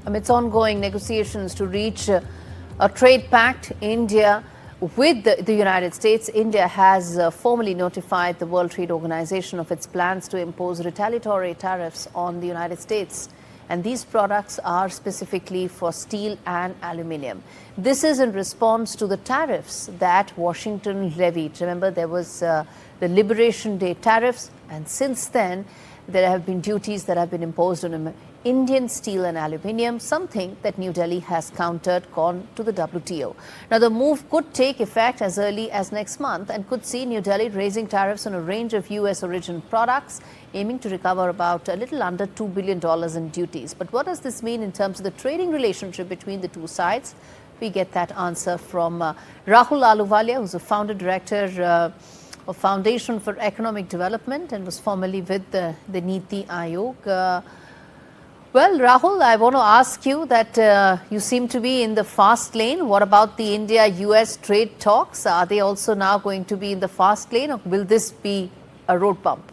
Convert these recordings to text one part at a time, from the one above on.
Amidst ongoing negotiations to reach a trade pact, India with the United States, India has formally notified the World Trade Organization of its plans to impose retaliatory tariffs on the United States. And these products are specifically for steel and aluminium. This is in response to the tariffs that Washington levied. Remember, there was the Liberation Day tariffs, and since then, there have been duties that have been imposed on Indian steel and aluminium, something that New Delhi has countered, gone to the WTO. Now, the move could take effect as early as next month and could see New Delhi raising tariffs on a range of US origin products, aiming to recover about a little under $2 billion in duties. But what does this mean in terms of the trading relationship between the two sides? We get that answer from Rahul Ahluwalia, who's a founder director of Foundation for Economic Development and was formerly with the Niti Aayog. Well, Rahul, I want to ask you that you seem to be in the fast lane. What about the India-US trade talks? Are they also now going to be in the fast lane, or will this be a road bump?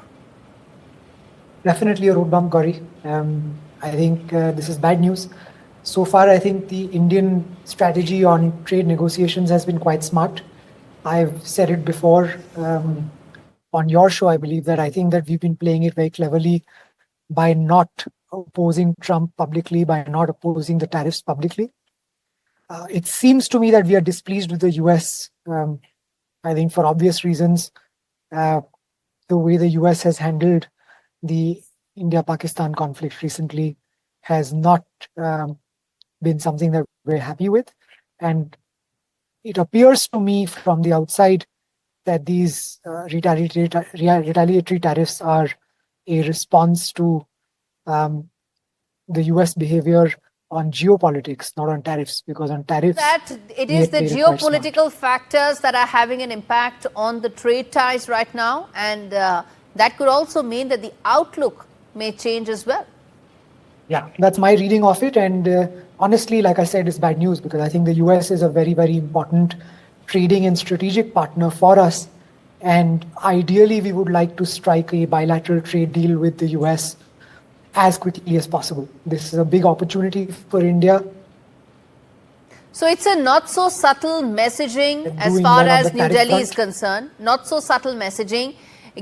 Definitely a road bump, Gaurie. I think this is bad news. So far, I think the Indian strategy on trade negotiations has been quite smart. I've said it before on your show, I believe, that I think that we've been playing it very cleverly by not opposing Trump publicly, by not opposing the tariffs publicly. It seems to me that we are displeased with the US, I think for obvious reasons. The way the US has handled the India-Pakistan conflict recently has not been something that we're happy with. And it appears to me from the outside that these retaliatory tariffs are a response to the US behavior on geopolitics, not on tariffs, because on tariffs... That it is the geopolitical factors that are having an impact on the trade ties right now, and that could also mean that the outlook may change as well. Yeah, that's my reading of it, and honestly, like I said, it's bad news because I think the US is a very, very important trading and strategic partner for us, and ideally we would like to strike a bilateral trade deal with the US as quickly as possible. This is a big opportunity for India. So it's a not so subtle messaging as far as New Delhi is concerned. Not so subtle messaging,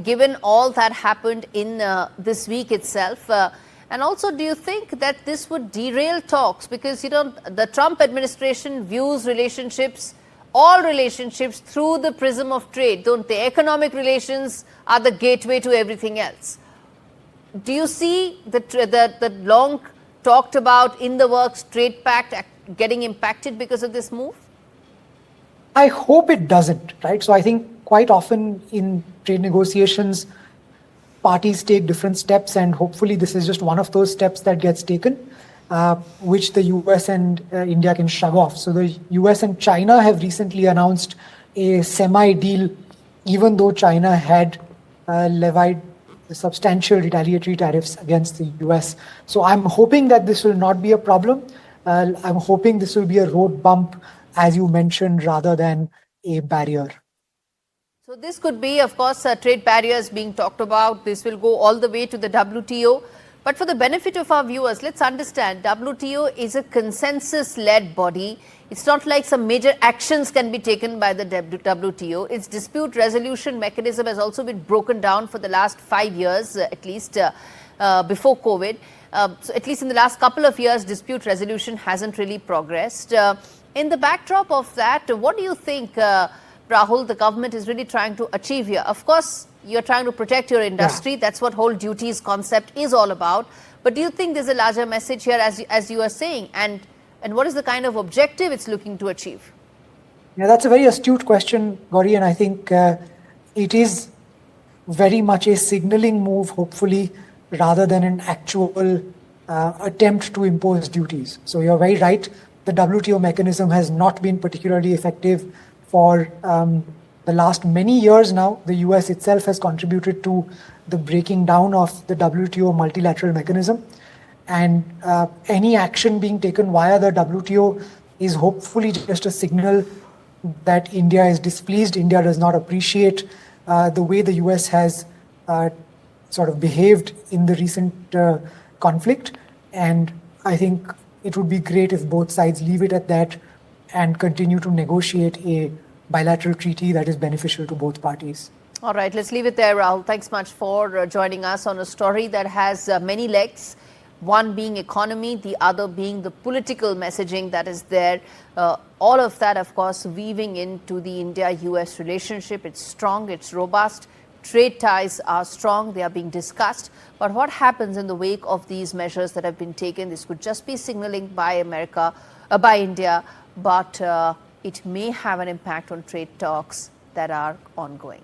given all that happened in this week itself. And also, do you think that this would derail talks? Because, you know, the Trump administration views relationships, all relationships, through the prism of trade, don't they? Economic relations are the gateway to everything else. Do you see the long talked about in the works trade pact getting impacted because of this move? I hope it doesn't, right? So I think quite often in trade negotiations, parties take different steps, and hopefully this is just one of those steps that gets taken, which the US and India can shrug off. So the US and China have recently announced a semi-deal, even though China had levied substantial retaliatory tariffs against the US. So I'm hoping that this will not be a problem. I'm hoping this will be a road bump, as you mentioned, rather than a barrier. So this could be, of course, trade barriers being talked about. This will go all the way to the WTO. But for the benefit of our viewers, let's understand WTO is a consensus-led body. It's not like some major actions can be taken by the WTO. Its dispute resolution mechanism has also been broken down for the last 5 years, at least before COVID. So at least in the last couple of years, dispute resolution hasn't really progressed. In the backdrop of that, what do you think, Rahul, the government is really trying to achieve here? Of course, you're trying to protect your industry. Yeah. That's what whole duties concept is all about. But do you think there's a larger message here, as you are saying? And what is the kind of objective it's looking to achieve? Yeah, that's a very astute question, Gaurie, and I think it is very much a signaling move, hopefully, rather than an actual attempt to impose duties. So you're very right. The WTO mechanism has not been particularly effective for the last many years now. The US itself has contributed to the breaking down of the WTO multilateral mechanism. And any action being taken via the WTO is hopefully just a signal that India is displeased. India does not appreciate the way the US has sort of behaved in the recent conflict. And I think it would be great if both sides leave it at that and continue to negotiate a bilateral treaty that is beneficial to both parties. All right, let's leave it there, Rahul. Thanks much for joining us on a story that has many legs. One being economy, the other being the political messaging that is there. All of that, of course, weaving into the India-US relationship. It's strong, it's robust. Trade ties are strong, they are being discussed. But what happens in the wake of these measures that have been taken? This could just be signaling by India, but it may have an impact on trade talks that are ongoing.